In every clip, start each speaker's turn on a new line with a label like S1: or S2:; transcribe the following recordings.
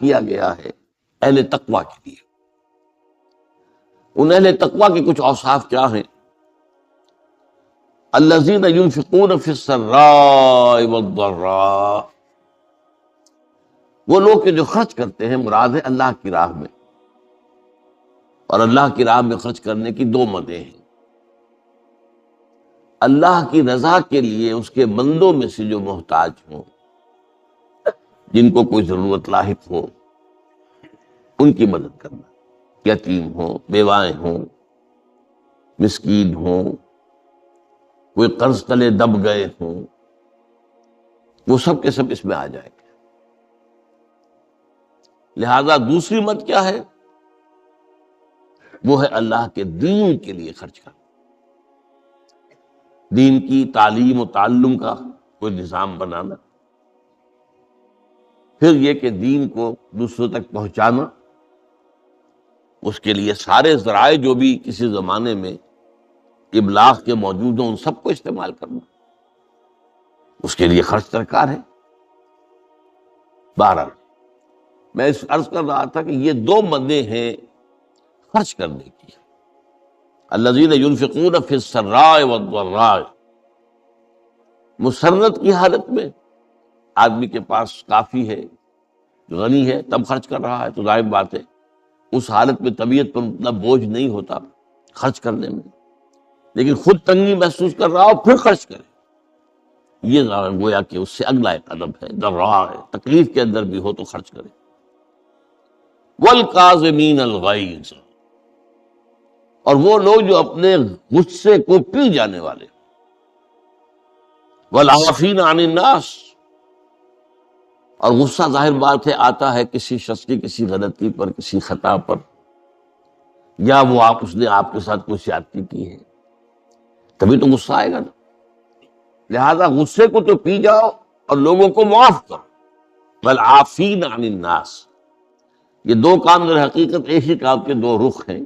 S1: کیا گیا ہے اہل تقویٰ کے لیے۔ ان اہل تقویٰ کے کچھ اوصاف کیا ہیں؟ الذین ينفقون فی السراء والضراء، وہ لوگ کہ جو خرچ کرتے ہیں، مراد ہے اللہ کی راہ میں، اور اللہ کی راہ میں خرچ کرنے کی دو مدیں ہیں۔ اللہ کی رضا کے لیے اس کے بندوں میں سے جو محتاج ہوں، جن کو کوئی ضرورت لاحق ہو، ان کی مدد کرنا، یتیم ہوں، بیوائیں ہوں، مسکین ہوں، کوئی قرض تلے دب گئے ہوں، وہ سب کے سب اس میں آ جائیں گے۔ لہذا دوسری مد کیا ہے؟ وہ ہے اللہ کے دین کے لیے خرچ کرنا، دین کی تعلیم و تعلم کا کوئی نظام بنانا، پھر یہ کہ دین کو دوسروں تک پہنچانا، اس کے لیے سارے ذرائع جو بھی کسی زمانے میں ابلاغ کے موجود ہوں ان سب کو استعمال کرنا، اس کے لیے خرچ درکار ہے۔ بہرحال میں اس عرض کر رہا تھا کہ یہ دو مدیں ہیں خرچ کرنے کی۔ الذین ينفقون فی السراء والضراء، مسرت کی حالت میں آدمی کے پاس کافی ہے، غنی ہے، تب خرچ کر رہا ہے تو ظاہر بات ہے اس حالت میں طبیعت پر اتنا بوجھ نہیں ہوتا خرچ کرنے میں، لیکن خود تنگی محسوس کر رہا ہو پھر خرچ کرے، یہ گویا کہ اس سے اگلا ایک قدم ہے، ضراء ہے، تکلیف کے اندر بھی ہو تو خرچ کرے۔ والکاظمین الغیظ، اور وہ لوگ جو اپنے غصے کو پی جانے والے، والعافین عن الناس، اور غصہ ظاہر بات ہے آتا ہے کسی شخص کی کسی غلطی پر، کسی خطا پر، یا وہ اس نے آپ کے ساتھ کوئی زیادتی کی ہے، تبھی تو غصہ آئے گا نا۔ لہذا غصے کو تو پی جاؤ اور لوگوں کو معاف کرو۔ والعافین عن الناس، یہ دو کام در حقیقت ایک ہی کام کے دو رخ ہیں،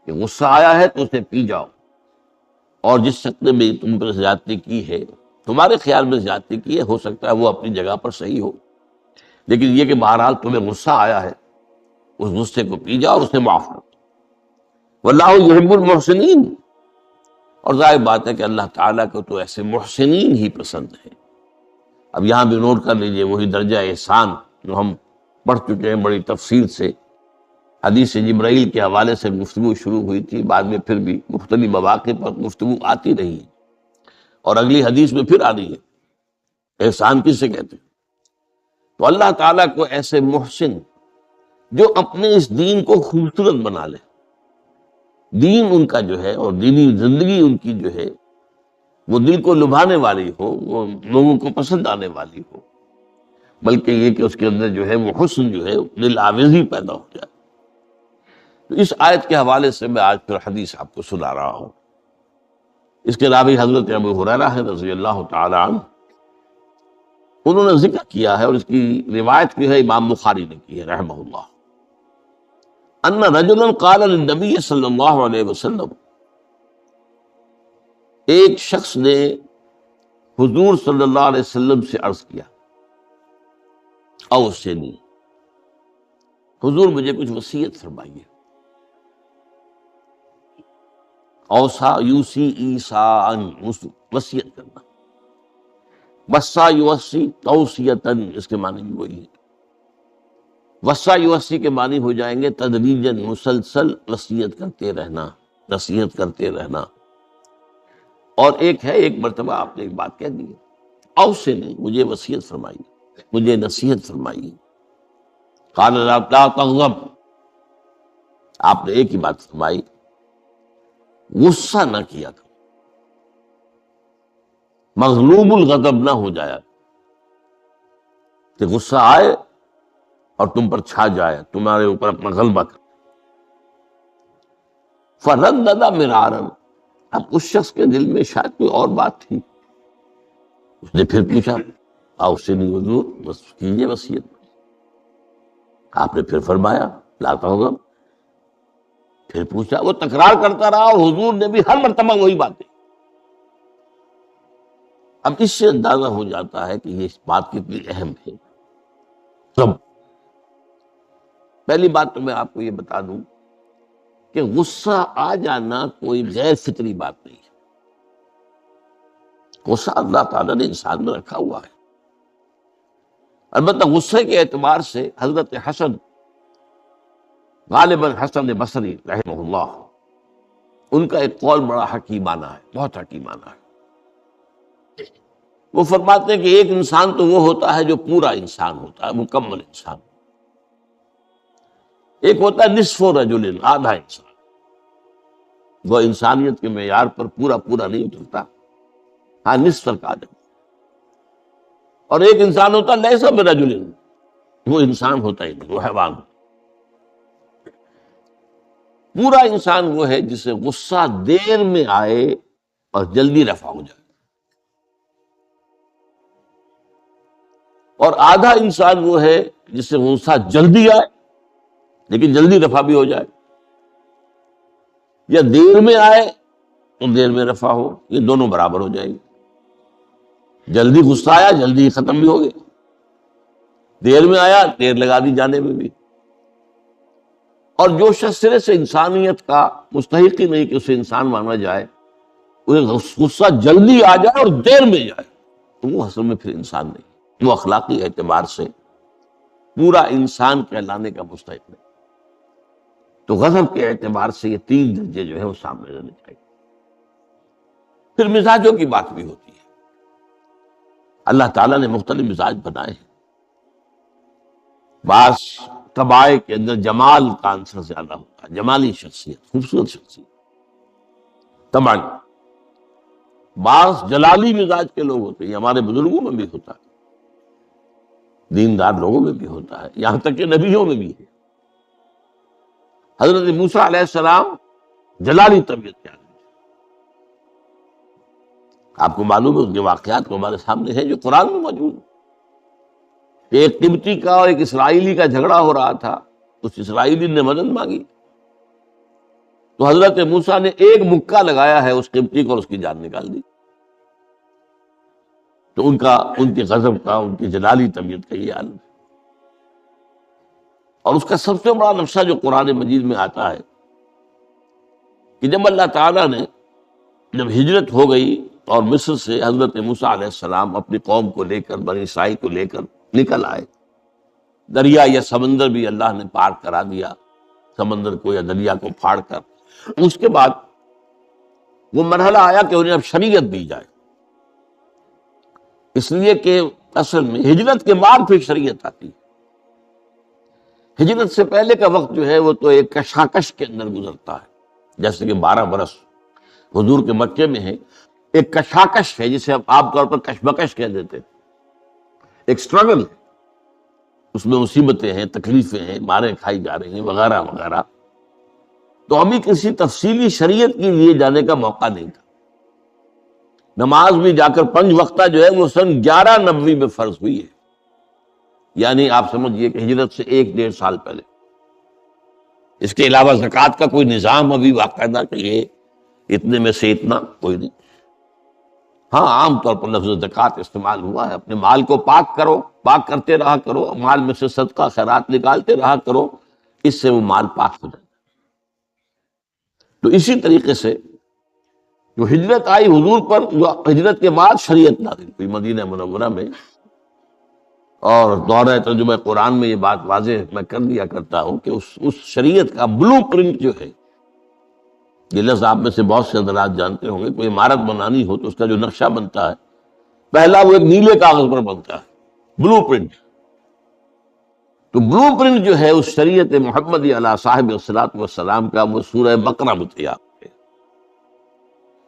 S1: کہ غصہ آیا ہے تو اسے پی جاؤ، اور جس شخص نے بھی تم پر زیادتی کی ہے، تمہارے خیال میں زیادتی کی ہے، ہو سکتا ہے وہ اپنی جگہ پر صحیح ہو، لیکن یہ کہ بہرحال تمہیں غصہ آیا ہے، اس غصے کو پی جاؤ اور اسے معاف کرو۔ واللہ یحب المحسنین، اور ظاہر بات ہے کہ اللہ تعالیٰ کو تو ایسے محسنین ہی پسند ہے۔ اب یہاں بھی نوٹ کر لیجئے وہی درجہ احسان جو ہم پڑھ چکے ہیں بڑی تفصیل سے، حدیث جبرائیل کے حوالے سے گفتگو شروع ہوئی تھی، بعد میں پھر بھی مختلف مواقع پر گفتگو آتی رہی ہے، اور اگلی حدیث میں پھر آ رہی ہے۔ احسان کس سے کہتے ہیں؟ تو اللہ تعالیٰ کو ایسے محسن جو اپنے اس دین کو خوبصورت بنا لے، دین ان کا جو ہے اور دینی زندگی ان کی جو ہے وہ دل کو لبھانے والی ہو، وہ لوگوں کو پسند آنے والی ہو، بلکہ یہ کہ اس کے اندر جو ہے وہ حسن جو ہے دل آویزی پیدا ہو جائے۔ تو اس آیت کے حوالے سے میں آج پھر حدیث آپ کو سنا رہا ہوں۔ اس کے راوی حضرت ابو ہریرہ ہے رضی اللہ تعالی عنہ، انہوں نے ذکر کیا ہے، اور اس کی روایت بھی ہے امام بخاری نے کی ہے رحمہ اللہ، ان رجلا قال للنبی صلی اللہ علیہ وسلم، ایک شخص نے حضور صلی اللہ علیہ وسلم سے عرض کیا، اوصنی، حضور مجھے کچھ وصیت فرمائیے۔ اوصا یوسی ایسان، وصیت کرنا، وصا یوسی توصیتن، اس کے معنی بھی وہی ہے۔ وصا یوسی کے معنی ہو جائیں گے تدریجاً، مسلسل وصیت کرتے رہنا، نصیحت کرتے رہنا۔ اور ایک ہے ایک مرتبہ آپ نے ایک بات کہہ دی ہے، اوصنی، مجھے وصیت فرمائیے، مجھے نصیحت فرمائیے۔ قال لا تغضب، آپ نے ایک ہی بات فرمائی، غصہ نہ کیا کرو، مغلوب الغضب نہ ہو جایا کہ غصہ آئے اور تم پر چھا جائے، تمہارے اوپر اپنا غلبہ کر۔ فردد مرارا، اب اس شخص کے دل میں شاید کوئی اور بات تھی، اس نے پھر پوچھا، اوصنی حضور، بس کیجیے وصیت۔ آپ نے پھر فرمایا لا تغضب، پھر پوچھا، وہ تکرار کرتا رہا اور حضور نے بھی ہر مرتبہ وہی باتیں۔ اب اس سے اندازہ ہو جاتا ہے کہ یہ اس بات کتنی اہم ہے۔ سب پہلی بات تو میں آپ کو یہ بتا دوں کہ غصہ آ جانا کوئی غیر فطری بات نہیں ہے. غصہ اللہ تعالیٰ نے انسان میں رکھا ہوا ہے. البتہ غصے کے اعتبار سے حضرت حسن، غالباً حسن بصری رحمہ اللہ، ان کا ایک قول بڑا حکیمانہ ہے، بہت حکیمانہ ہے. وہ فرماتے ہیں کہ ایک انسان تو وہ ہوتا ہے جو پورا انسان ہوتا ہے، مکمل انسان. ایک ہوتا ہے نصف رجل، آدھا انسان، وہ انسانیت کے معیار پر پورا نہیں اترتا، ہاں نصف تک آ جاتا. اور ایک انسان ہوتا ہے لیسا برجل، وہ انسان ہوتا ہی نہیں، وہ حیوان. پورا انسان وہ ہے جسے غصہ دیر میں آئے اور جلدی رفع ہو جائے، اور آدھا انسان وہ ہے جسے غصہ جلدی آئے لیکن جلدی رفع بھی ہو جائے، یا دیر میں آئے اور دیر میں رفع ہو، یہ دونوں برابر ہو جائیں گے. جلدی غصہ آیا جلدی ہی ختم بھی ہو گیا، دیر میں آیا دیر لگا دی جانے میں بھی. اور جو شخص سرے سے انسانیت کا مستحق ہی نہیں کہ اسے انسان مانا جائے، انہیں غصہ جلدی آ جائے اور دیر میں جائے، تو وہ اصل میں پھر انسان نہیں، وہ اخلاقی اعتبار سے پورا انسان کہلانے کا مستحق نہیں. تو غضب کے اعتبار سے یہ 3 درجے جو ہے وہ سامنے رہنے چاہیے. پھر مزاجوں کی بات بھی ہوتی ہے. اللہ تعالیٰ نے مختلف مزاج بنائے ہیں. بعض طبائع کے اندر جمال کا عنصر زیادہ ہوتا ہے، جمالی شخصیت، خوبصورت شخصیت طبعاً. بعض جلالی مزاج کے لوگ ہوتے ہیں، ہمارے بزرگوں میں بھی ہوتا ہے، دیندار لوگوں میں بھی ہوتا ہے، یہاں تک کہ نبیوں میں بھی ہے. حضرت موسیٰ علیہ السلام جلالی طبیعت کے آدمی، آپ کو معلوم ہے ان کے واقعات کو ہمارے سامنے ہیں جو قرآن میں موجود ہیں. ایک قبطی کا اور ایک اسرائیلی کا جھگڑا ہو رہا تھا، اس اسرائیلی نے مدد مانگی تو حضرت موسیٰ نے ایک مکہ لگایا ہے اس قبطی کو اور اس کی جان نکال دی. تو ان کے غضب کا، ان کی جلالی طبیعت کا یہ عالم ہے. اور اس کا سب سے بڑا نقشہ جو قرآن مجید میں آتا ہے کہ جب اللہ تعالیٰ نے جب ہجرت ہو گئی اور مصر سے حضرت موسیٰ علیہ السلام اپنی قوم کو لے کر، بنی اسرائیل کو لے کر نکل آئے، دریا یا سمندر بھی اللہ نے پار کرا دیا، سمندر کو یا دریا کو پھاڑ کر. اس کے بعد وہ مرحلہ آیا کہ انہیں اب شریعت دی جائے، اس لیے کہ اصل میں ہجرت کے بعد پھر شریعت آتی ہے. ہجرت سے پہلے کا وقت جو ہے وہ تو ایک کشاکش کے اندر گزرتا ہے، جیسے کہ 12 برس حضور کے مکے میں ہے، ایک کشاکش ہے جسے ہم عام طور پر کشمکش کہہ دیتے ہیں، ایک سٹرگل، اس میں مصیبتیں ہیں، تکلیفیں ہیں، ماریں کھائی جا رہی ہیں وغیرہ وغیرہ. تو ابھی کسی تفصیلی شریعت کے لیے جانے کا موقع نہیں تھا. نماز بھی جا کر 5 وقتہ جو ہے وہ سن 1190 میں فرض ہوئی ہے، یعنی آپ سمجھئے کہ ہجرت سے 1-1.5 سال پہلے. اس کے علاوہ زکوٰۃ کا کوئی نظام ابھی باقاعدہ کہ یہ اتنے میں سے اتنا کوئی نہیں. ہاں عام طور پر لفظ زکوٰۃ استعمال ہوا ہے، اپنے مال کو پاک کرو، پاک کرتے رہا کرو، مال میں سے صدقہ خیرات نکالتے رہا کرو، اس سے وہ مال پاک ہو جائے. تو اسی طریقے سے جو ہجرت آئی حضور پر، جو ہجرت کے بعد شریعت نازل ہوئی مدینہ منورہ میں. اور دورہ ترجمہ قرآن میں یہ بات واضح میں کر دیا کرتا ہوں کہ اس شریعت کا بلو پرنٹ جو ہے، یہ لفظ آپ میں سے بہت سے حضرات جانتے ہوں گے، کوئی عمارت بنانی ہو تو اس کا جو نقشہ بنتا ہے پہلا وہ ایک نیلے کاغذ پر بنتا ہے، بلو پرنٹ. تو بلو پرنٹ جو ہے اس شریعت محمدی علی صاحب الصلاۃ والسلام کا، وہ سورہ بقرہ متعیا ہے.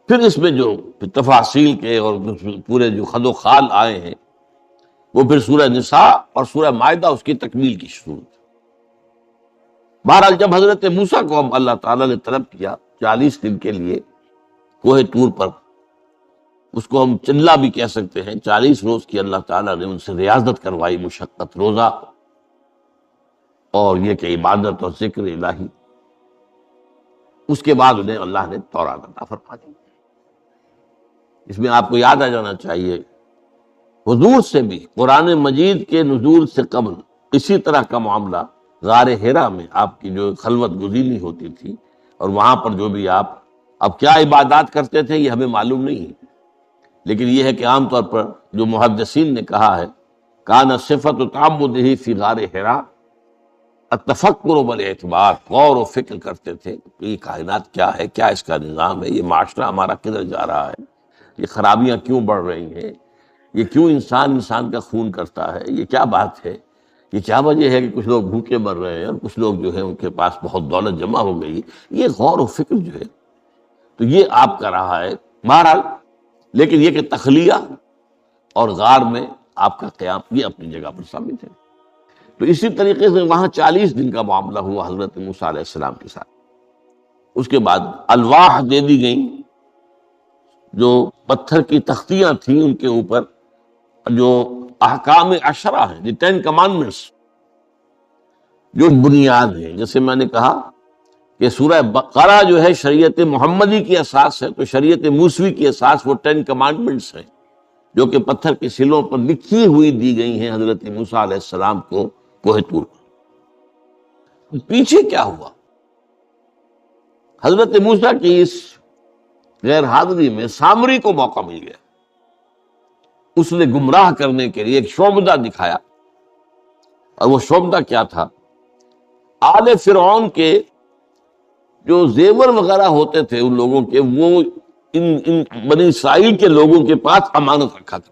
S1: پھر اس میں جو تفاصیل کے اور پورے جو خد و خال آئے ہیں وہ پھر سورہ نساء اور سورہ مائدہ اس کی تکمیل کی صورت. بہرحال جب حضرت موسیٰ کو اللہ تعالیٰ نے طلب کیا 40 دن کے لیے کوہ طور پر، اس کو ہم چلا بھی کہہ سکتے ہیں، 40 روز کی اللہ تعالیٰ نے ان سے ریاضت کروائی، مشقت، روزہ اور یہ کہ عبادت اور ذکر الہی. اس کے بعد انہیں اللہ نے تورات عطا فرما دی. اس میں آپ کو یاد آ جانا چاہیے حضور سے بھی قرآن مجید کے نزول سے قبل اسی طرح کا معاملہ غار ہیرا میں آپ کی جو خلوت گزینی ہوتی تھی، اور وہاں پر جو بھی آپ اب کیا عبادات کرتے تھے یہ ہمیں معلوم نہیں ہے، لیکن یہ ہے کہ عام طور پر جو محدثین نے کہا ہے کان صفت تعبدہ فی غار ہیرا التفکر والاعتبار، غور و فکر کرتے تھے کہ یہ کائنات کیا ہے، کیا اس کا نظام ہے، یہ معاشرہ ہمارا کدھر جا رہا ہے، یہ خرابیاں کیوں بڑھ رہی ہیں، یہ کیوں انسان کا خون کرتا ہے، یہ کیا بات ہے، یہ کیا وجہ ہے کہ کچھ لوگ بھوکے مر رہے ہیں اور کچھ لوگ جو ہے ان کے پاس بہت دولت جمع ہو گئی، یہ غور و فکر جو ہے تو یہ آپ کا رہا ہے بہرحال۔ لیکن یہ کہ تخلیہ اور غار میں آپ کا قیام یہ اپنی جگہ پر ثابت ہے۔ تو اسی طریقے سے وہاں 40 دن کا معاملہ ہوا حضرت موسیٰ علیہ السلام کے ساتھ۔ اس کے بعد الواح دے دی گئیں، جو پتھر کی تختیاں تھیں ان کے اوپر جو احکام عشرہ ہیں، دی 10 کمانڈمنٹس، جو بنیاد ہیں۔ جیسے میں نے کہا کہ سورہ بقرہ جو ہے شریعت محمدی کی اساس ہے، تو شریعت موسوی کی اساس وہ 10 کمانڈمنٹس ہیں جو کہ پتھر کے سلوں پر لکھی ہوئی دی گئی ہیں حضرت موسیٰ علیہ السلام کو کوہ طور پر۔ پیچھے کیا ہوا؟ حضرت موسیٰ کی اس غیر حاضری میں سامری کو موقع مل گیا، اس نے گمراہ کرنے کے لیے ایک شعبدہ دکھایا، اور وہ شعبدہ کیا تھا؟ آل فرعون کے جو زیور وغیرہ ہوتے تھے ان لوگوں کے، وہ ان بنی اسرائیل کے لوگوں کے پاس امانت رکھا تھا،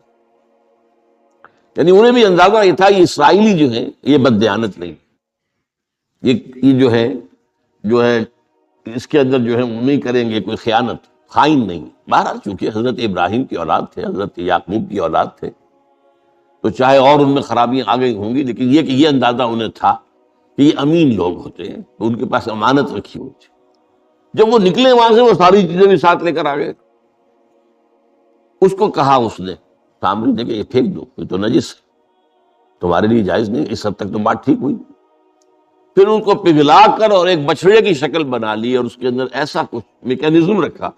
S1: یعنی انہیں بھی اندازہ یہ تھا یہ اسرائیلی جو ہیں یہ بددیانت نہیں، یہ جو ہے اس کے اندر جو ہے وہ نہیں کریں گے کوئی خیانت، خائن نہیں۔ بہرحال چونکہ حضرت ابراہیم کی اولاد تھے، حضرت یعقوب کی اولاد تھے، تو چاہے اور ان میں خرابیاں آ گئی ہوں گی، لیکن یہ کہ یہ اندازہ انہیں تھا کہ یہ امین لوگ ہوتے ہیں، تو ان کے پاس امانت رکھی ہوئی تھی۔ جب وہ نکلے وہاں سے وہ ساری چیزیں بھی ساتھ لے کر آ گئے۔ اس کو کہا اس نے سامری نے کہ یہ پھینک دو، یہ تو نجس ہے، تمہارے لیے جائز نہیں۔ اس حد تک تو بات ٹھیک ہوئی۔ پھر ان کو پگھلا کر اور ایک بچڑے کی شکل بنا لی، اور اس کے اندر ایسا کچھ میکینزم رکھا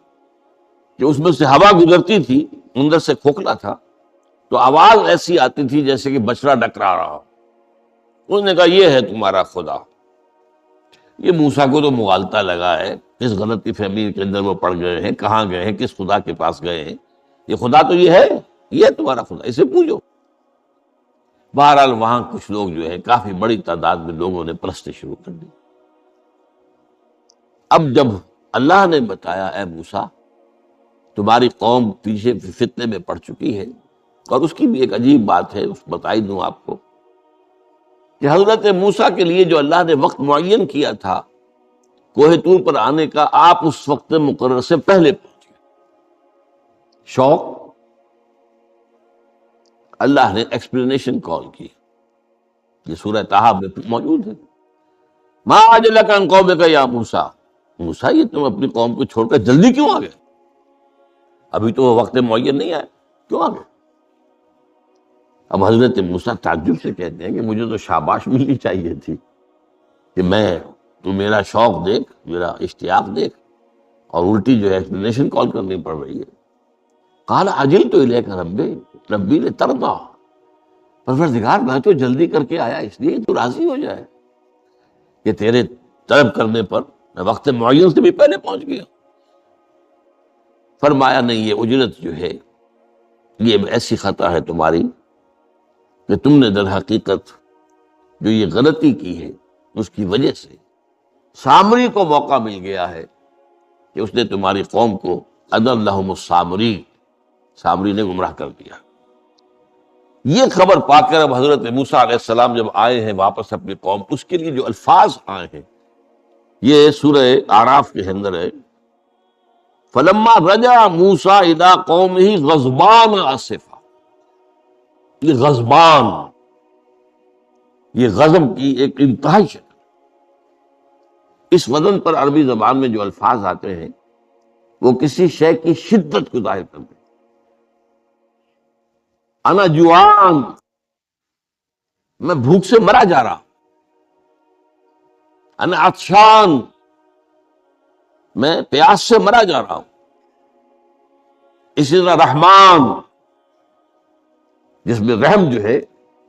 S1: کہ اس میں سے ہوا گزرتی تھی، اندر سے کھوکھلا تھا، تو آواز ایسی آتی تھی جیسے کہ بچڑا ڈکرا رہا ہو۔ انہوں نے کہا یہ ہے تمہارا خدا۔ یہ موسیٰ کو تو مغالطہ لگا ہے، کس غلطی فہمی کے اندر وہ پڑ گئے ہیں، کہاں گئے ہیں، کس خدا کے پاس گئے ہیں، یہ خدا تو یہ ہے تمہارا خدا، اسے پوجو۔ بہرحال وہاں کچھ لوگ جو ہے کافی بڑی تعداد میں لوگوں نے پرستی شروع کر دی۔ اب جب اللہ نے بتایا اے موسیٰ تمہاری قوم پیچھے فتنے میں پڑ چکی ہے، اور اس کی بھی ایک عجیب بات ہے، اس بتائی دوں آپ کو کہ حضرت موسیٰ کے لیے جو اللہ نے وقت معین کیا تھا کوہ طور پر آنے کا، آپ اس وقت مقرر سے پہلے پہنچ گئے۔ شوق اللہ نے ایکسپلینیشن کال کی، یہ سورہ طٰہٰ میں موجود ہے۔ ما عجلک عن قومک یا موسیٰ، موسیٰ یہ تم اپنی قوم کو چھوڑ کر جلدی کیوں آ گئے؟ ابھی تو وہ وقت معین نہیں آیا، کیوں آ گئے؟ اب حضرت موسیٰ تعجب سے کہتے ہیں کہ مجھے تو شاباش ملنی چاہیے تھی کہ تو میرا شوق دیکھ، میرا اشتیاق دیکھ، اور الٹی جو ہے ایکسپلینیشن کال کرنی پڑ رہی ہے۔ قال عجلت الیک ربی لترضی، پروردگار میں تو جلدی کر کے آیا اس لیے تو راضی ہو جائے کہ تیرے طلب کرنے پر میں وقت معین سے بھی پہلے پہنچ گیا۔ فرمایا نہیں، یہ اجرت جو ہے یہ ایسی خطا ہے تمہاری کہ تم نے در حقیقت جو یہ غلطی کی ہے اس کی وجہ سے سامری کو موقع مل گیا ہے کہ اس نے تمہاری قوم کو اضلهم السامری، سامری نے گمراہ کر دیا۔ یہ خبر پا کر اب حضرت موسیٰ علیہ السلام جب آئے ہیں واپس اپنی قوم، اس کے لیے جو الفاظ آئے ہیں یہ سورہ اعراف کے اندر ہے، فلما رجع موسیٰ الی قومہ غضبان آسفا۔ یہ غضبان، یہ غضب کی ایک انتہائی شکل۔ اس وزن پر عربی زبان میں جو الفاظ آتے ہیں وہ کسی شے کی شدت کو ظاہر کرتے ہیں۔ انا جوعان، میں بھوک سے مرا جا رہا ہوں۔ انا عطشان، میں پیاس سے مرا جا رہا ہوں۔ اسی طرح رحمان، جس میں رحم جو ہے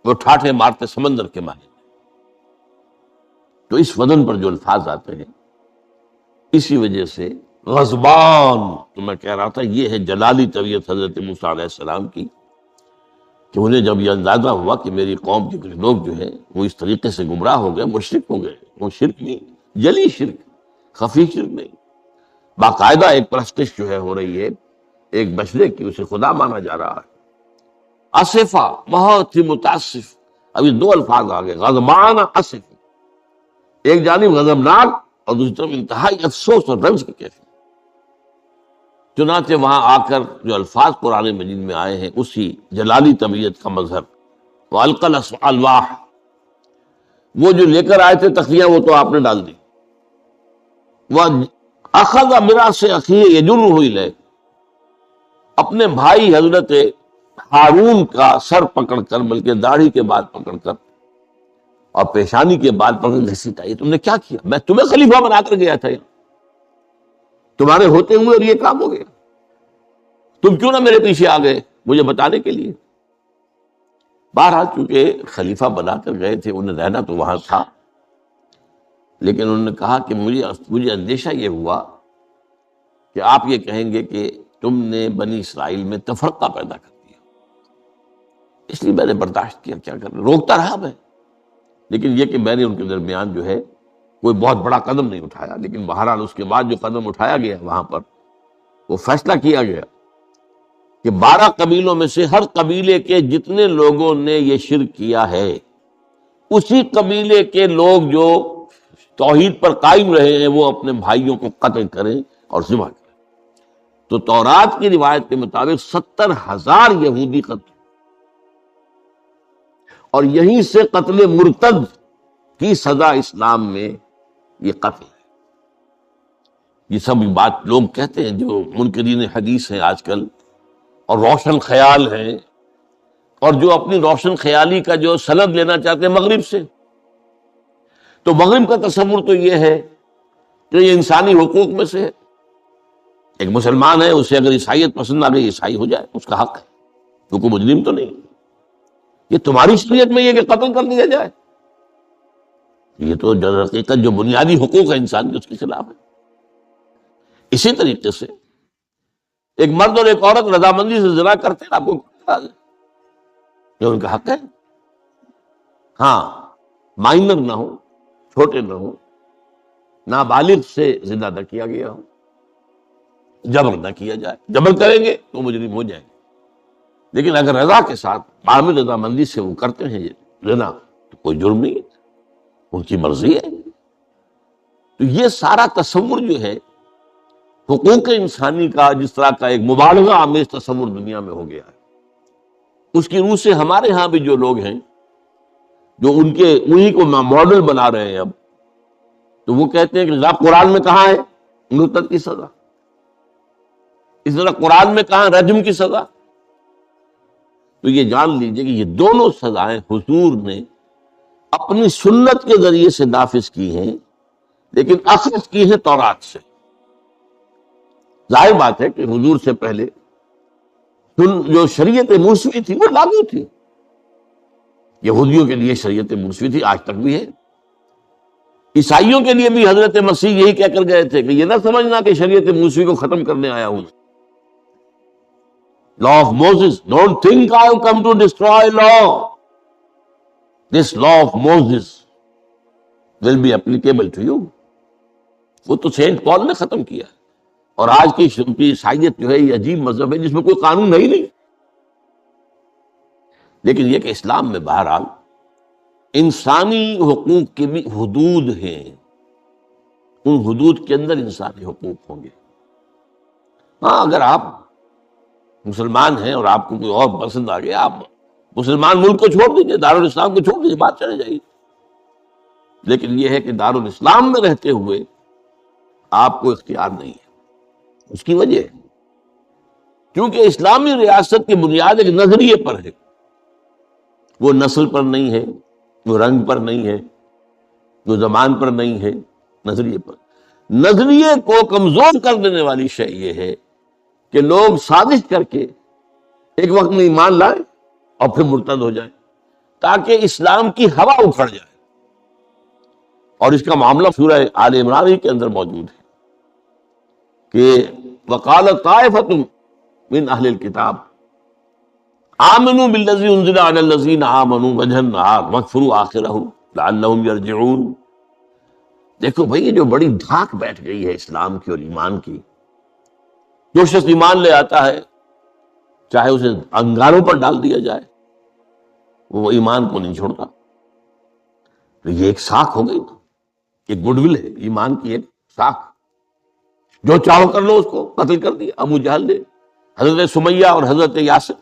S1: وہ ٹھاٹھے مارتے سمندر کے ماہی۔ تو اس وزن پر جو الفاظ آتے ہیں، اسی وجہ سے غضبان، تو میں کہہ رہا تھا یہ ہے جلالی طبیعت حضرت موسیٰ علیہ السلام کی، کہ انہیں جب یہ اندازہ ہوا کہ میری قوم کے کچھ لوگ جو ہے وہ اس طریقے سے گمراہ ہو گئے، مشرک ہو گئے، وہ شرک نہیں، جلی شرک، خفی شرک نہیں، باقاعدہ ایک پرستش جو ہے ہو رہی ہے ایک بشرے کی، اسے خدا مانا جا رہا ہے، اسفا، بہت ہی متاسف۔ ابھی دو الفاظ آگے، غضبان، اسف، ایک جانب غضبناک اور دوسری طرف انتہائی افسوس اور رنج کی کیفیت۔ چنانچہ وہاں آ کر جو الفاظ قرآن مجید میں آئے ہیں اسی جلالی طبیعت کا مظہر، وَأَلْقَى الْأَلْوَاحَ، وہ جو لے کر آئے تھے تخلیاں وہ تو آپ نے ڈال دی، وَأَخَذَ مِرَاثَ أَخِيهِ يَجُرُّهُ إِلَيْهِ، اپنے بھائی حضرت ہارون کا سر پکڑ کر، بلکہ داڑھی کے بال پکڑ کر اور پیشانی کے بال پکڑ کر گھسیٹا، یہ تم نے کیا کیا؟ میں تمہیں خلیفہ بنا کر گیا تھا یہاں، تمہارے ہوتے ہوئے اور یہ کام ہو گیا، تم کیوں نہ میرے پیچھے آ گئے مجھے بتانے کے لیے؟ بہرحال چونکہ خلیفہ بنا کر گئے تھے، انہیں رہنا تو وہاں تھا، لیکن انہوں نے کہا کہ مجھے اندیشہ یہ ہوا کہ آپ یہ کہیں گے کہ تم نے بنی اسرائیل میں تفرقہ پیدا کر دیا، اس لیے میں نے برداشت کیا، کیا کرنا، روکتا رہا میں، لیکن یہ کہ میں نے ان کے درمیان جو ہے کوئی بہت بڑا قدم نہیں اٹھایا، لیکن بہرحال اس کے بعد جو قدم اٹھایا گیا وہاں پر وہ فیصلہ کیا گیا کہ 12 قبیلوں میں سے ہر قبیلے کے جتنے لوگوں نے یہ شرک کیا ہے، اسی قبیلے کے لوگ جو توحید پر قائم رہے ہیں وہ اپنے بھائیوں کو قتل کریں اور ذبح کریں۔ تو تورات کی روایت کے مطابق 70,000 یہودی قتل، اور یہیں سے قتل مرتد کی سزا اسلام میں یہ قتل ہے۔ یہ سب بات لوگ کہتے ہیں جو منکرین حدیث ہیں آج کل اور روشن خیال ہیں، اور جو اپنی روشن خیالی کا جو سند لینا چاہتے ہیں مغرب سے، تو مغرب کا تصور تو یہ ہے کہ یہ انسانی حقوق میں سے ہے، ایک مسلمان ہے اسے اگر عیسائیت پسند آ گئی عیسائی ہو جائے، اس کا حق ہے، کیونکہ مجرم تو نہیں۔ یہ تمہاری شریعت میں یہ کہ قتل کر دیا جائے، یہ تو در حقیقت جو بنیادی حقوق ہے انسان کے اس کے خلاف ہے۔ اسی طریقے سے ایک مرد اور ایک عورت رضامندی سے زنا کرتے ہیں، آپ کو یہ ان کا حق ہے، ہاں مائنر نہ ہو، چھوٹے نہ ہو، نابالغ سے زنا نہ کیا گیا ہو، جبر نہ کیا جائے، جبر کریں گے تو مجرم ہو جائیں گے، لیکن اگر رضا کے ساتھ باہمی رضامندی سے وہ کرتے ہیں یہ زنا تو کوئی جرم نہیں ہے، ان کی مرضی ہے۔ تو یہ سارا تصور جو ہے حقوق انسانی کا، جس طرح کا ایک مبالغہ آمیز تصور دنیا میں ہو گیا ہے، اس کی روح سے ہمارے ہاں بھی جو لوگ ہیں جو انہی کو ماڈل بنا رہے ہیں اب، تو وہ کہتے ہیں کہ جناب قرآن میں کہاں ہے مرتد کی سزا، اس طرح قرآن میں کہاں رجم کی سزا؟ تو یہ جان لیجئے کہ یہ دونوں سزائیں حضور نے اپنی سنت کے ذریعے سے نافذ کی ہیں، لیکن اخذ کی ہیں تورات سے۔ ظاہر بات ہے کہ حضور سے پہلے جو شریعت موسوی تھی وہ لاگو تھی، یہودیوں کے لیے شریعت موسوی تھی، آج تک بھی ہے۔ عیسائیوں کے لیے بھی حضرت مسیح یہی کہہ کر گئے تھے کہ یہ نہ سمجھنا کہ شریعت موسوی کو ختم کرنے آیا ہوں، law of Moses, don't think I have come to destroy law, this law of Moses will be applicable to you۔ وہ تو سینٹ پال نے ختم کیا، اور آج کی عیسائیت جو ہے یہ عجیب مذہب ہے جس میں کوئی قانون ہے ہی نہیں۔ لیکن یہ کہ اسلام میں بہرحال انسانی حقوق کی بھی حدود ہیں، ان حدود کے اندر انسانی حقوق ہوں گے۔ ہاں اگر آپ مسلمان ہیں اور آپ کو کوئی اور پسند آ گیا، آپ مسلمان ملک کو چھوڑ دیجیے، دارالاسلام کو چھوڑ دیجیے، بات چلے جائے گی، لیکن یہ ہے کہ دارالاسلام میں رہتے ہوئے آپ کو اختیار نہیں ہے۔ اس کی وجہ ہے کیونکہ اسلامی ریاست کی بنیاد ایک نظریے پر ہے، وہ نسل پر نہیں ہے، وہ رنگ پر نہیں ہے، وہ زبان پر نہیں ہے، نظریے پر۔ نظریے کو کمزور کر دینے والی شے یہ ہے کہ لوگ سازش کر کے ایک وقت میں ایمان لائیں اور پھر مرتد ہو جائیں، تاکہ اسلام کی ہوا اکھڑ جائے اور اس کا معاملہ سورہ آل عمران ہی کے اندر موجود ہے کہ وقالت طائفۃ من اہل الکتاب آمنوا بالذی انزل علی الذین آمنوا وجہ النہار واکفروا آخرہ لعلہم یرجعون۔ دیکھو بھائی، یہ جو بڑی دھاک بیٹھ گئی ہے اسلام کی اور ایمان کی، جو شخص ایمان لے آتا ہے چاہے اسے انگاروں پر ڈال دیا جائے وہ ایمان کو نہیں چھوڑتا۔ تو یہ ایک ساکھ ہو گئی نا، ایک گڈ ول ہے ایمان کی، ایک ساکھ۔ جو چاہو کر لو، اس کو قتل کر دیا ابو جہل نے، حضرت سمیہ اور حضرت یاسر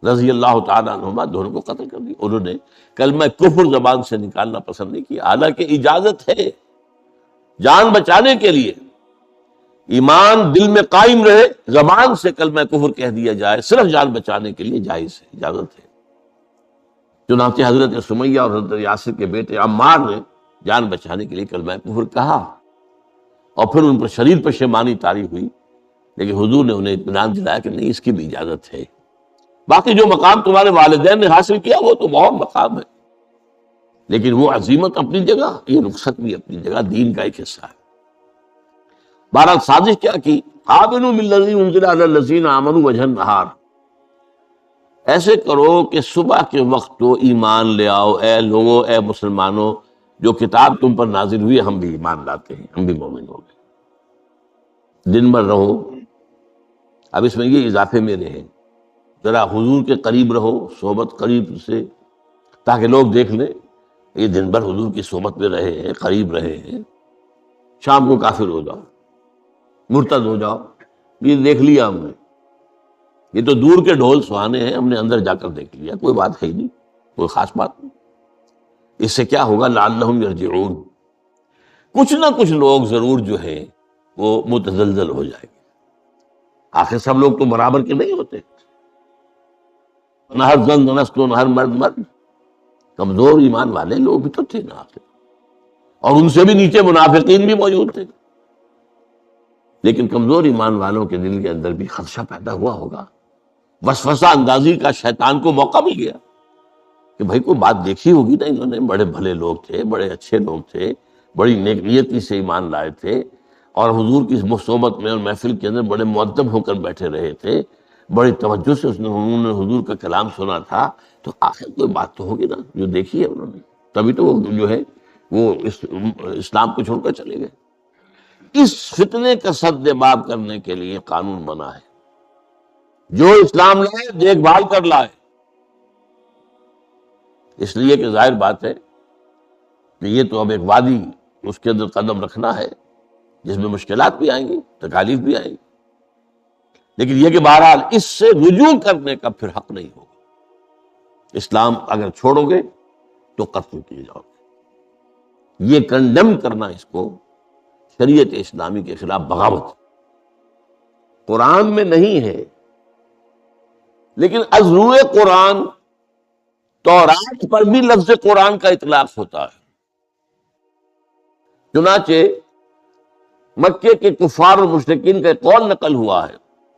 S1: رضی اللہ تعالیٰ عنہما دونوں کو قتل کر دیا۔ انہوں نے کلمہ کفر زبان سے نکالنا پسند نہیں کیا، حالانکہ اجازت ہے جان بچانے کے لیے، ایمان دل میں قائم رہے، زبان سے کلمہ کفر کہہ دیا جائے صرف جان بچانے کے لیے جائز ہے، اجازت ہے۔ چنانچہ حضرت سمیہ اور حضرت یاسر کے بیٹے عمار نے جان بچانے کے لیے کلمہ کفر کہا، اور پھر ان پر شدید پشیمانی طاری ہوئی، لیکن حضور نے انہیں اطمینان دلایا کہ نہیں، اس کی بھی اجازت ہے۔ باقی جو مقام تمہارے والدین نے حاصل کیا وہ تو بہت مقام ہے، لیکن وہ عظیمت اپنی جگہ، یہ رخصت بھی اپنی جگہ، دین کا ایک حصہ ہے۔ بہرحال سازش کیا کی؟ آمنوا بالذی انزل علی الذین آمنوا وجہ النہار، ایسے کرو کہ صبح کے وقت تو ایمان لے آؤ، اے لوگوں، اے مسلمانوں، جو کتاب تم پر نازل ہوئی ہم بھی ایمان لاتے ہیں، ہم بھی مومن ہو گئے۔ دن بھر رہو، اب اس میں یہ اضافے میرے ہیں، ذرا حضور کے قریب رہو، صحبت قریب سے، تاکہ لوگ دیکھ لیں یہ دن بھر حضور کی صحبت میں رہے ہیں، قریب رہے ہیں، شام کو کافر ہو جاؤ، مرتد ہو جاؤ، یہ دیکھ لیا ہم نے، یہ تو دور کے ڈھول سہانے ہیں، ہم نے اندر جا کر دیکھ لیا، کوئی بات ہے ہی نہیں، کوئی خاص بات نہیں۔ اس سے کیا ہوگا؟ لعلہم یرجعون، کچھ نہ کچھ لوگ ضرور جو ہیں وہ متزلزل ہو جائیں گے، آخر سب لوگ تو برابر کے نہیں ہوتے، نہ ہر زن نست نہ ہر مرد مرد، کمزور ایمان والے لوگ بھی تو تھے نا آخر، اور ان سے بھی نیچے منافقین بھی موجود تھے، لیکن کمزور ایمان والوں کے دل کے اندر بھی خدشہ پیدا ہوا ہوگا، وسوسہ اندازی کا شیطان کو موقع مل گیا کہ بھائی کوئی بات دیکھی ہوگی نا، انہوں نے بڑے بھلے لوگ تھے، بڑے اچھے لوگ تھے، بڑی نیک نیتی سے ایمان لائے تھے، اور حضور کی صحبت میں اور محفل کے اندر بڑے مؤدب ہو کر بیٹھے رہے تھے، بڑی توجہ سے انہوں نے حضور کا کلام سنا تھا، تو آخر کوئی بات تو ہوگی نا جو دیکھی ہے انہوں نے، تبھی تو وہ جو ہے وہ اسلام کو چھوڑ کر چلے گئے۔ اس فتنے کا سد باب کرنے کے لیے قانون بنا ہے، جو اسلام لائے دیکھ بھال کر لائے، اس لیے کہ ظاہر بات ہے کہ یہ تو اب ایک وادی، اس کے اندر قدم رکھنا ہے جس میں مشکلات بھی آئیں گی، تکالیف بھی آئیں گی، لیکن یہ کہ بہرحال اس سے رجوع کرنے کا پھر حق نہیں ہوگا۔ اسلام اگر چھوڑو گے تو قتل کیے جاؤ گے، یہ کنڈم کرنا اس کو شریعت اسلامی کے خلاف بغاوت، قرآن میں نہیں ہے، لیکن از روئے قرآن تورات پر بھی لفظ قرآن کا اطلاق ہوتا ہے۔ چنانچہ مکے کے کفار اور مشرکین کا ایک قول نقل ہوا ہے،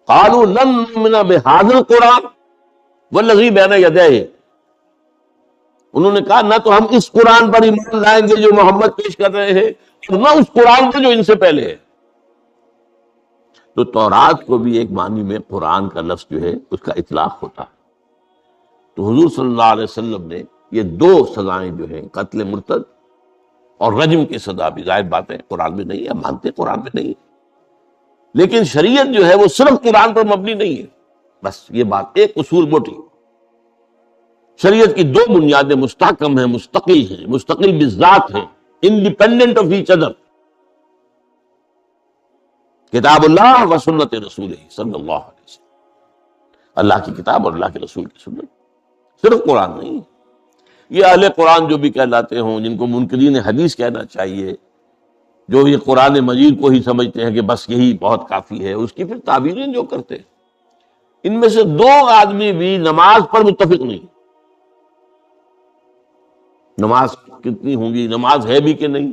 S1: قالوا لن نؤمن بهذا القرآن والذی بین یدیہ، انہوں نے کہا نہ تو ہم اس قرآن پر ایمان لائیں گے جو محمد پیش کر رہے ہیں، اور نہ اس قرآن پر جو ان سے پہلے ہے۔ تو تورات کو بھی ایک معنی میں قرآن کا لفظ جو ہے اس کا اطلاق ہوتا ہے۔ تو حضور صلی اللہ علیہ وسلم نے یہ دو سزائیں جو ہیں، قتل مرتد اور رجم کی سزا بھی ظاہر بات ہے قرآن میں نہیں ہے، ہم مانتے قرآن میں نہیں ہے، لیکن شریعت جو ہے وہ صرف قرآن پر مبنی نہیں ہے، بس یہ بات ایک اصول موٹی، شریعت کی دو بنیادیں مستحکم ہیں، مستقل بذات ہیں، انڈیپینڈنٹ آف ایچ ادر، کتاب اللہ و سنت رسول صلی اللہ علیہ وسلم، اللہ کی کتاب اور اللہ کے رسول کی سنت، صرف قرآن نہیں۔ یہ اہل قرآن جو بھی کہلاتے ہوں، جن کو منکرین حدیث کہنا چاہیے، جو یہ قرآن مجید کو ہی سمجھتے ہیں کہ بس یہی بہت کافی ہے، اس کی پھر تعبیریں جو کرتے ہیں، ان میں سے دو آدمی بھی نماز پر متفق نہیں، نماز کتنی ہوں گی، نماز ہے بھی کہ نہیں،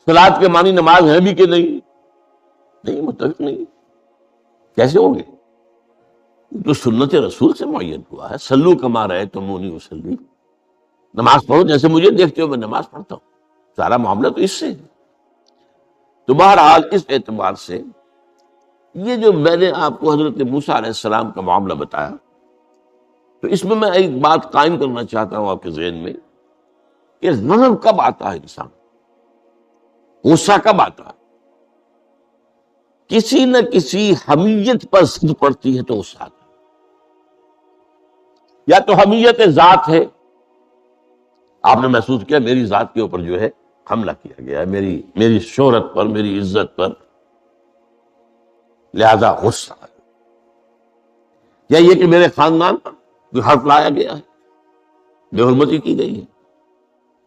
S1: صلاۃ کے معنی نماز ہے بھی کہ نہیں متفق نہیں، کیسے ہوں گے؟ تو سنت رسول سے معین ہوا ہے، صلو کما رأیتمونی اصلی، نماز پڑھو جیسے مجھے دیکھتے ہو میں نماز پڑھتا ہوں، سارا معاملہ تو اس سے ہے۔ تو بہرحال اس اعتبار سے یہ جو میں نے آپ کو حضرت موسیٰ علیہ السلام کا معاملہ بتایا، تو اس میں ایک بات قائم کرنا چاہتا ہوں آپ کے ذہن میں کہ غضب کب آتا ہے انسان، غصہ کب آتا ہے؟ کسی نہ کسی حمیت پر ضد پڑتی ہے تو غصہ آتا ہے۔ یا تو حمیت ذات ہے، آپ نے محسوس کیا میری ذات کے اوپر جو ہے حملہ کیا گیا ہے، میری شہرت پر، میری عزت پر، لہذا غصہ ہے۔ یا یہ کہ میرے خاندان پر کوئی حرف لایا گیا ہے، بے حرمتی کی گئی ہے،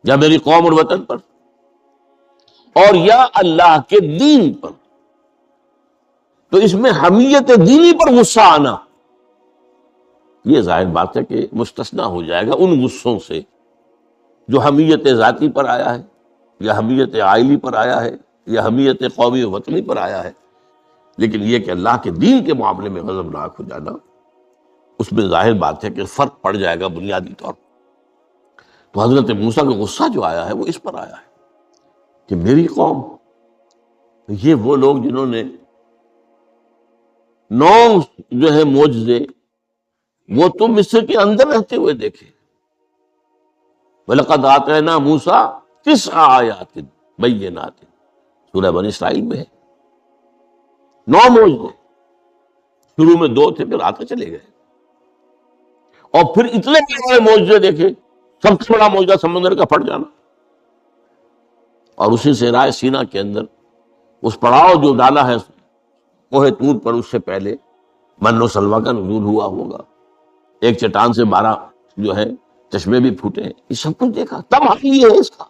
S1: یا میری قوم اور وطن پر، اور یا اللہ کے دین پر، تو اس میں حمیت دینی پر غصہ آنا یہ ظاہر بات ہے کہ مستثنا ہو جائے گا ان غصوں سے جو حمیت ذاتی پر آیا ہے، یا حمیت عائلی پر آیا ہے، یا حمیت قومی و وطنی پر آیا ہے۔ لیکن یہ کہ اللہ کے دین کے معاملے میں غضبناک ہو جانا، اس میں ظاہر بات ہے کہ فرق پڑ جائے گا بنیادی طور پر۔ تو حضرت موسیٰ کا غصہ جو آیا ہے وہ اس پر آیا ہے کہ میری قوم، یہ وہ لوگ جنہوں نے 9 جو ہے معجزے وہ تو مصر کے اندر رہتے ہوئے دیکھے۔ وَلَقَدْ آتَيْنَا مُوسَىٰ 9 آیات بینات، سورہ بنی اسرائیل میں ہے۔ 9 معجزے، شروع میں 2 تھے، پھر آتے چلے گئے، اور پھر اتنے بڑے معجزے دیکھے۔ سب سے بڑا معجزہ سمندر کا پھٹ جانا، اور اسی صحرائے سینا کے اندر اس پڑاؤ جو ڈالا ہے کوہ طور پر، اس سے پہلے من و سلویٰ کا نزول ہوا ہوگا، ایک چٹان سے 12 جو ہے چشمے بھی پھوٹے ہیں، یہ سب کچھ دیکھا، تب حق یہ ہے اس کا۔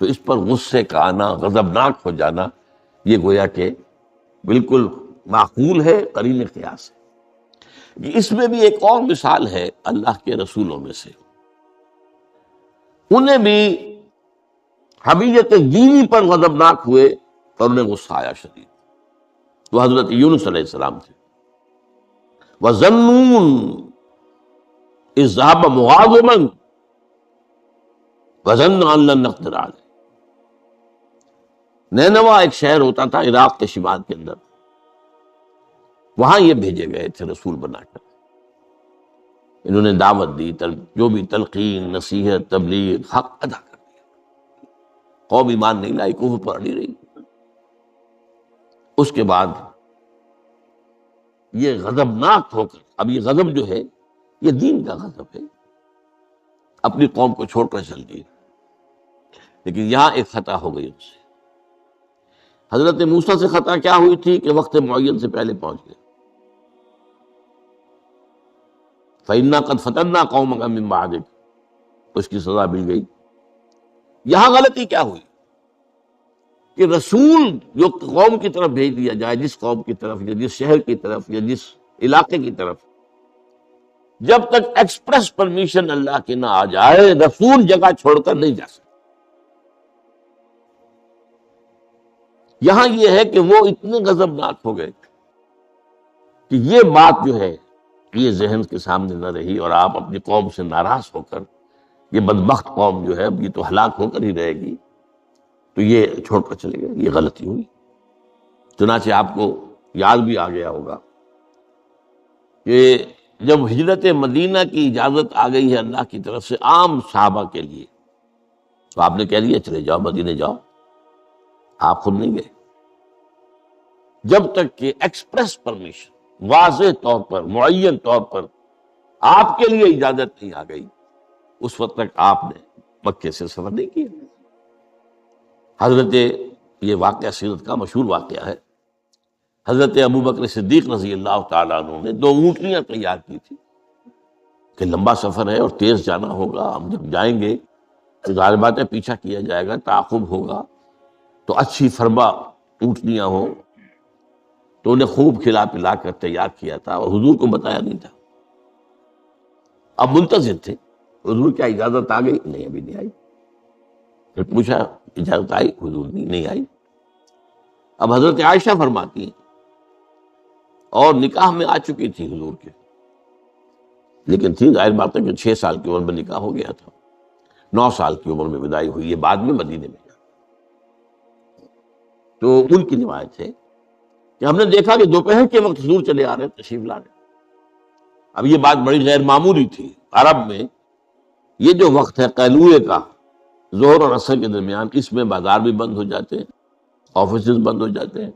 S1: تو اس پر غصے کا آنا، غضبناک ہو جانا، یہ گویا کہ بالکل معقول ہے، قرین قیاس ہے۔ اس میں بھی ایک اور مثال ہے اللہ کے رسولوں میں سے، انہیں بھی حمیت دینی پر غضبناک ہوئے اور انہیں غصہ آیا شدید۔ تو حضرت یونس علیہ السلام تھے، وَظَنُّونَ إِذْ ذَهَبَ مُغَاضِبًا وَظَنَّ أَن لَّن نَّقْدِرَ عَلَيْهِ۔ نینوا ایک شہر ہوتا تھا عراق کے شمال کے اندر، وہاں یہ بھیجے گئے تھے رسول بنا کر۔ انہوں نے دعوت دی، جو بھی تلقین، نصیحت، تبلیغ، حق ادا کر دیا۔ قوم ایمان نہیں لائی، کفر پر اڑی رہی۔ اس کے بعد یہ غضبناک ہو کر، اب یہ غضب جو ہے یہ دین کا غضب ہے، اپنی قوم کو چھوڑ کر چل دیے۔ لیکن یہاں ایک خطا ہو گئی ان سے۔ حضرت موسیٰ سے خطا کیا ہوئی تھی کہ وقت معین سے پہلے پہنچ گئے۔ فَإِنَّا قَدْ فَتَنَّا قَوْمَكَ مِن بَعْدِكَ، اس کی سزا مل گئی۔ یہاں غلطی کیا ہوئی کہ رسول جو قوم کی طرف بھیج دیا جائے، جس قوم کی طرف یا جس شہر کی طرف یا جس علاقے کی طرف، جب تک ایکسپریس پرمیشن اللہ کی نہ آ جائے، رسول جگہ چھوڑ کر نہیں جا سکتا۔ یہاں یہ ہے کہ وہ اتنے غضبناک ہو گئے کہ یہ بات جو ہے یہ ذہن کے سامنے نہ رہی، اور آپ اپنی قوم سے ناراض ہو کر، یہ بدبخت قوم جو ہے اب یہ تو ہلاک ہو کر ہی رہے گی، تو یہ چھوڑ کر چلے گئے۔ یہ غلطی ہوئی۔ چنانچہ آپ کو یاد بھی آ گیا ہوگا کہ جب ہجرت مدینہ کی اجازت آ گئی ہے اللہ کی طرف سے عام صحابہ کے لیے، تو آپ نے کہہ دیا چلے جاؤ مدینے جاؤ، آپ خود نہیں گئے جب تک کہ ایکسپریس پرمیشن، واضح طور پر، معین طور پر آپ کے لیے اجازت نہیں آ گئی، اس وقت تک آپ نے مکے سے سفر نہیں کیا۔ حضرت، یہ واقعہ سیرت کا مشہور واقعہ ہے، حضرت ابوبکر صدیق رضی اللہ تعالیٰ عنہ نے 2 اونٹنیاں تیار کی تھی کہ لمبا سفر ہے اور تیز جانا ہوگا، ہم جب جائیں گے تو ظاہر بات ہے پیچھا کیا جائے گا، تعاقب ہوگا، تو اچھی فربا اونٹنیاں ہوں، تو انہیں خوب کھلا پلا کر تیار کیا تھا، اور حضور کو بتایا نہیں تھا۔ اب منتظر تھے، حضور کیا اجازت آ گئی؟ نہیں، ابھی نہیں آئی۔ پھر پوچھا اجازت آئی؟ حضور نہیں آئی۔ اب حضرت عائشہ فرماتی ہیں، اور نکاح میں آ چکی تھی حضور کے، لیکن تھی ظاہر بات ہے کہ 6 سال کی عمر میں نکاح ہو گیا تھا۔ 9 سال کی عمر میں بدائی ہوئی ہے، بعد میں مدینے میں۔ تو ان کی روایت ہے کہ ہم نے دیکھا کہ دوپہر کے وقت حضور چلے آ رہے تشریف لا رہے۔ اب یہ بات بڑی غیر معمولی تھی، عرب میں یہ جو وقت ہے قیلولے کا، ظہر اور عصر کے درمیان، اس میں بازار بھی بند ہو جاتے ہیں، آفیسز بند ہو جاتے ہیں،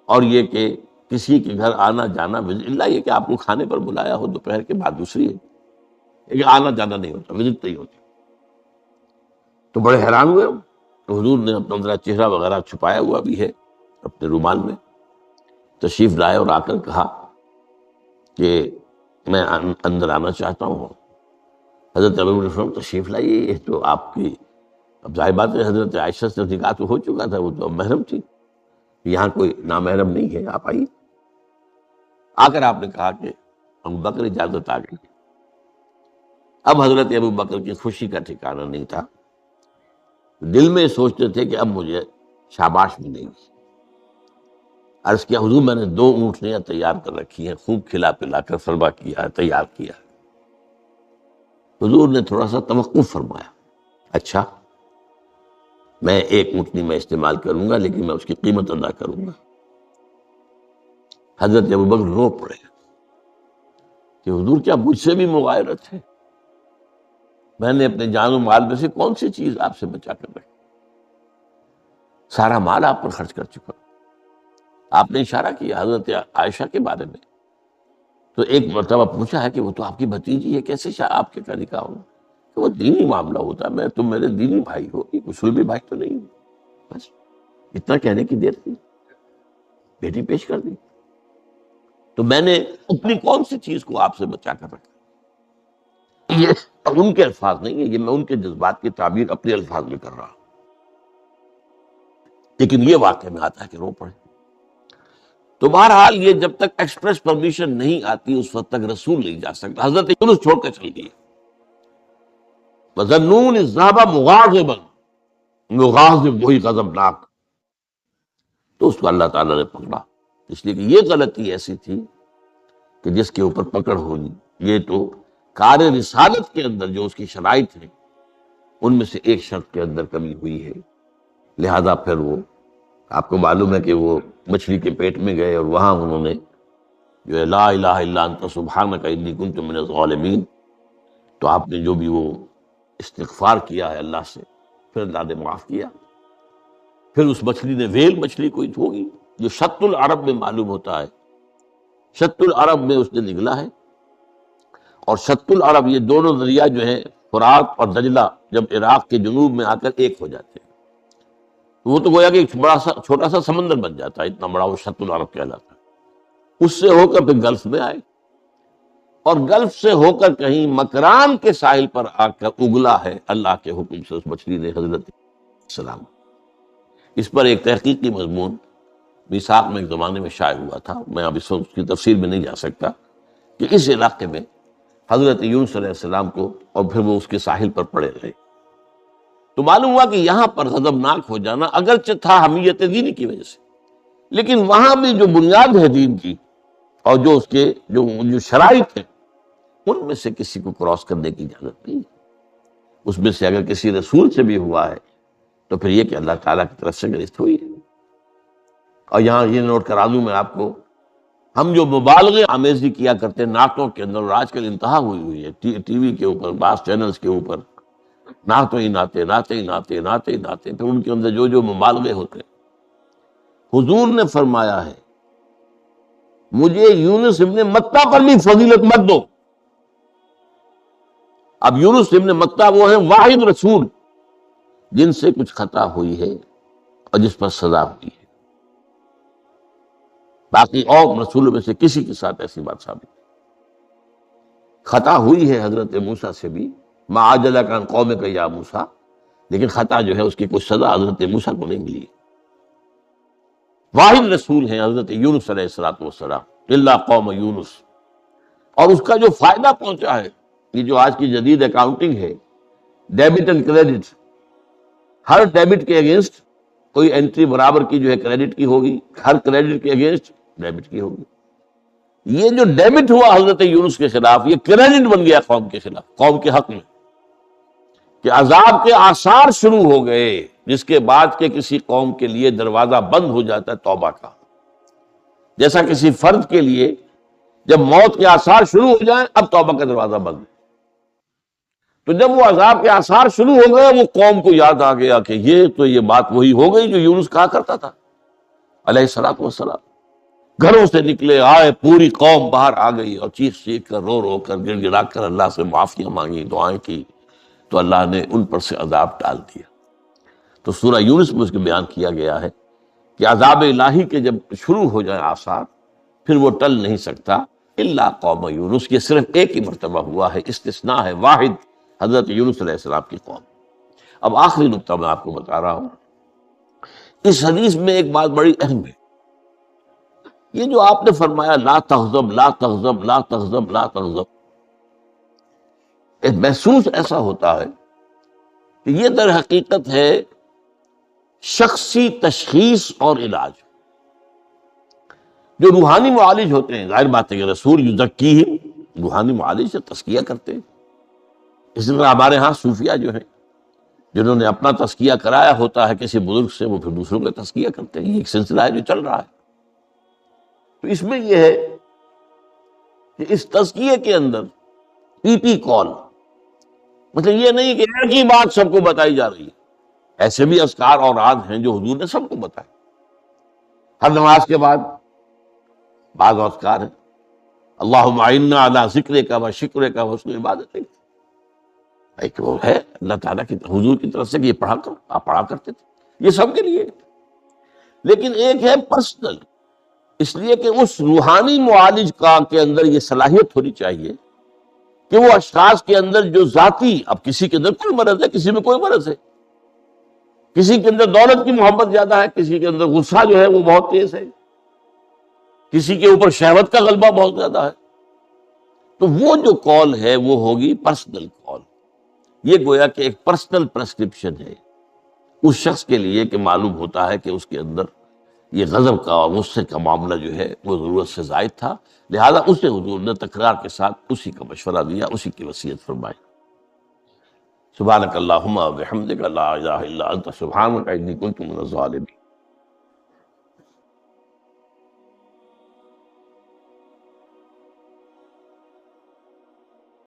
S1: اور یہ کہ کسی کے گھر آنا جانا، اللہ یہ کہ آپ کو کھانے پر بلایا ہو دوپہر کے بعد دوسری ہے، لیکن آنا جانا نہیں ہوتا، وزٹ نہیں ہوتی۔ تو بڑے حیران ہوئے ہم۔ تو حضور نے اپنا ذرا چہرہ وغیرہ چھپایا ہوا بھی ہے اپنے رومال میں، تشریف لائے اور آ کر کہا کہ میں اندر آنا چاہتا ہوں۔ حضرت ابو بکر تشریف لائیے، یہ تو آپ کی، اب ظاہر بات ہے حضرت عائشہ سے نکاح تو ہو چکا تھا، وہ تو اب محرم تھی، یہاں کوئی نامحرم نہیں ہے، آپ آئیے۔ آ کر آپ نے کہا کہ ابو بکر اجازت آ گئی۔ اب حضرت ابو بکر کی خوشی کا ٹھکانہ نہیں تھا، دل میں سوچتے تھے کہ اب مجھے شاباش ملے گی۔ عرض کیا حضور میں نے 2 اونٹنیاں تیار کر رکھی ہیں، خوب کھلا پلا کر فرما کیا ہے، تیار کیا ہے۔ حضور نے تھوڑا سا توقف فرمایا، اچھا میں 1 اونٹنی میں استعمال کروں گا، لیکن میں اس کی قیمت ادا کروں گا۔ حضرت ابوبکر رو پڑے کہ حضور کیا مجھ سے بھی مغایرت ہے؟ میں نے اپنے جان و مال میں سے کون سی چیز آپ سے بچا کر رکھی؟ سارا مال آپ پر خرچ کر چکا۔ آپ نے اشارہ کیا حضرت عائشہ کے بارے میں، تو ایک مرتبہ پوچھا ہے کہ وہ تو آپ کی بھتیجی ہے، کیسے آپ کے کا نکاح ہوگا؟ کہ وہ دینی معاملہ ہوتا ہے، میں تم میرے دینی بھائی ہو، یہ کچھ بھی بھائی تو نہیں ہو۔ بس اتنا کہنے کی دیر تھی، بیٹی پیش کر دی۔ تو میں نے اپنی کون سی چیز کو آپ سے بچا کر رکھا؟ یہ ان کے الفاظ نہیں ہے، یہ میں ان کے جذبات کی تعبیر اپنے الفاظ میں کر رہا ہوں، لیکن یہ واقعہ میں آتا ہے کہ رو پڑے۔ تو بہرحال یہ جب تک ایکسپریس پرمیشن نہیں آتی اس وقت تک رسول نہیں جا سکتا۔ حضرت یونس چھوڑ کر چل گئی، وَظَنُّونِ الذَّهَبَ مُغَاضِبًا، مغاضب وہی غضبناک، تو اس کو اللہ تعالیٰ نے پکڑا، اس لیے کہ یہ غلطی ایسی تھی کہ جس کے اوپر پکڑ ہوگی۔ یہ تو کار رسالت کے اندر جو اس کی شرائط ہیں ان میں سے ایک شرط کے اندر کمی ہوئی ہے، لہذا پھر وہ آپ کو معلوم ہے کہ وہ مچھلی کے پیٹ میں گئے اور وہاں انہوں نے جو ہے لا الہ الا انت سبحانک انی کنت من الظالمین، تو آپ نے جو بھی وہ استغفار کیا ہے اللہ سے، پھر اللہ نے معاف کیا۔ پھر اس مچھلی نے، ویل مچھلی کوئی ہوگی جو شط العرب میں معلوم ہوتا ہے، شط العرب میں اس نے نگلا ہے، اور شط العرب یہ دونوں دریا جو ہیں فرات اور دجلہ جب عراق کے جنوب میں آ کر ایک ہو جاتے ہیں، وہ تو گویا کہ ایک بڑا سا چھوٹا سا سمندر بن جاتا ہے، اتنا بڑا وہ شط العرب کہلاتا ہے۔ اس سے ہو کر پھر گلف میں آئے، اور گلف سے ہو کر کہیں مکران کے ساحل پر آ کر اگلا ہے اللہ کے حکم سے اس مچھلی نے حضرت السلام۔ اس پر ایک تحقیقی مضمون میثاق میں ایک زمانے میں شائع ہوا تھا، میں اب اس کی تفصیل میں نہیں جا سکتا، کہ اس علاقے میں حضرت یونس علیہ السلام کو، اور پھر وہ اس کے ساحل پر پڑے رہے، تو معلوم ہوا کہ یہاں پر غضبناک ہو جانا اگرچہ تھا حمیت دینی کی وجہ سے، لیکن وہاں بھی جو بنیاد ہے دین کی اور جو اس کے جو شرائط ہیں ان میں سے کسی کو کراس کرنے کی اجازت نہیں ہے۔ اس میں سے اگر کسی رسول سے بھی ہوا ہے تو پھر یہ کہ اللہ تعالیٰ کی طرف سے گرفت ہوئی ہے۔ اور یہاں یہ نوٹ کرا دوں میں آپ کو، ہم جو مبالغے آمیزی کیا کرتے ہیں نعتوں کے اندر، اور آج کل انتہا ہوئی ہے ٹی وی کے اوپر، بعض چینلز کے اوپر نعتوں ہی نعتیں، نعتیں ہی نعتیں، نعتیں ہی نعتیں، پھر ان کے اندر جو مبالغے ہوتے ہیں۔ حضور نے فرمایا ہے مجھے یونس ابن متہ پر بھی فضیلت مت دو۔ اب یونس ابن متہ وہ ہیں واحد رسول جن سے کچھ خطا ہوئی ہے اور جس پر سزا ہوئی ہے، باقی اور رسولوں میں سے کسی کے ساتھ ایسی بات ثابت نہیں۔ خطا ہوئی ہے حضرت موسیٰ سے بھی، ما عجلک عن قومک یا موسیٰ، لیکن خطا جو ہے اس کی کوئی سزا حضرت موسیٰ کو نہیں ملی۔ واحد رسول ہیں حضرت یونس علیہ السلام، الا قوم یونس، اور اس کا جو فائدہ پہنچا ہے، یہ جو آج کی جدید اکاؤنٹنگ ہے، debit and credit, Hare debit کے اگینسٹ کوئی انٹری برابر کی جو ہے کریڈٹ کی ہوگی، ہر کریڈٹ کے اگینسٹ ڈیبٹ کی ہوگی۔ یہ جو ڈیبٹ ہوا حضرت یونس کے خلاف، یہ کریڈٹ بن گیا قوم کے خلاف، قوم کے حق میں، کہ عذاب کے آثار شروع ہو گئے، جس کے بعد کے کسی قوم کے لیے دروازہ بند ہو جاتا ہے توبہ کا، جیسا کسی فرد کے لیے جب موت کے آثار شروع ہو جائیں اب توبہ کا دروازہ بند ہے۔ تو جب وہ عذاب کے آثار شروع ہو گئے وہ قوم کو یاد آ گیا کہ یہ بات وہی ہو گئی جو یونس کہا کرتا تھا علیہ الصلوۃ والسلام۔ گھروں سے نکلے آئے، پوری قوم باہر آ گئی اور چیخ چیخ کر رو رو کر گڑ گڑا کر اللہ سے معافیاں مانگی، دعائیں کی، تو اللہ نے ان پر سے عذاب ٹال دیا۔ تو سورہ یونس میں اس کے بیان کیا گیا ہے کہ عذاب الہی کے جب شروع ہو جائیں آثار پھر وہ ٹل نہیں سکتا الا قوم یونس۔ یہ صرف ایک ہی مرتبہ ہوا ہے، استثناء ہے واحد، حضرت یونس علیہ السلام کی قوم۔ اب آخری نقطہ میں آپ کو بتا رہا ہوں، اس حدیث میں ایک بات بڑی اہم ہے۔ یہ جو آپ نے فرمایا لا تغضب لا تغضب لا تغضب لا تغضب، ایک محسوس ایسا ہوتا ہے کہ یہ در حقیقت ہے شخصی تشخیص اور علاج۔ جو روحانی معالج ہوتے ہیں، ظاہر بات ہے کہ رسول یزکیہم، روحانی معالج سے تزکیہ کرتے ہیں۔ اس طرح ہمارے ہاں صوفیہ جو ہیں جنہوں نے اپنا تزکیہ کرایا ہوتا ہے کسی بزرگ سے، وہ پھر دوسروں کا تزکیہ کرتے ہیں۔ یہ ایک سلسلہ ہے جو چل رہا ہے۔ تو اس میں یہ ہے کہ اس تزکیے کے اندر پی پی کال، مطلب یہ نہیں کہ ایک ہی بات سب کو بتائی جا رہی ہے۔ ایسے بھی اذکار اور عاد ہیں جو حضور نے سب کو بتائے۔ ہر نماز کے بعد بعض اذکار ہیں، اللہم اعنا علی ذکرک و شکرک و حسن عبادتک، ایک وہ ہے اللہ تعالیٰ کی حضور کی طرف سے کہ یہ پڑھا کرو، آپ پڑھا کرتے تھے، یہ سب کے لیے۔ لیکن ایک ہے پرسنل، اس لیے کہ اس روحانی معالج کا کے اندر یہ صلاحیت ہونی چاہیے کہ وہ اشخاص کے اندر جو ذاتی، اب کسی کے اندر کوئی مرض ہے، کسی میں کوئی مرض ہے، کسی کے اندر دولت کی محبت زیادہ ہے، کسی کے اندر غصہ جو ہے وہ بہت تیز ہے، کسی کے اوپر شہوت کا غلبہ بہت زیادہ ہے، تو وہ جو کال ہے وہ ہوگی پرسنل کال۔ یہ گویا کہ ایک پرسنل پرسکرپشن ہے اس شخص کے لیے کہ معلوم ہوتا ہے کہ اس کے اندر یہ غضب کا اور غصے کا معاملہ جو ہے وہ ضرورت سے زائد تھا، لہذا اسے حضور نے تکرار کے ساتھ اسی کا مشورہ دیا، اسی کی وصیت فرمائی۔ سبحانک اللہم و بحمدک لا الہ الا انت سبحانک انی کنت من الظالمین۔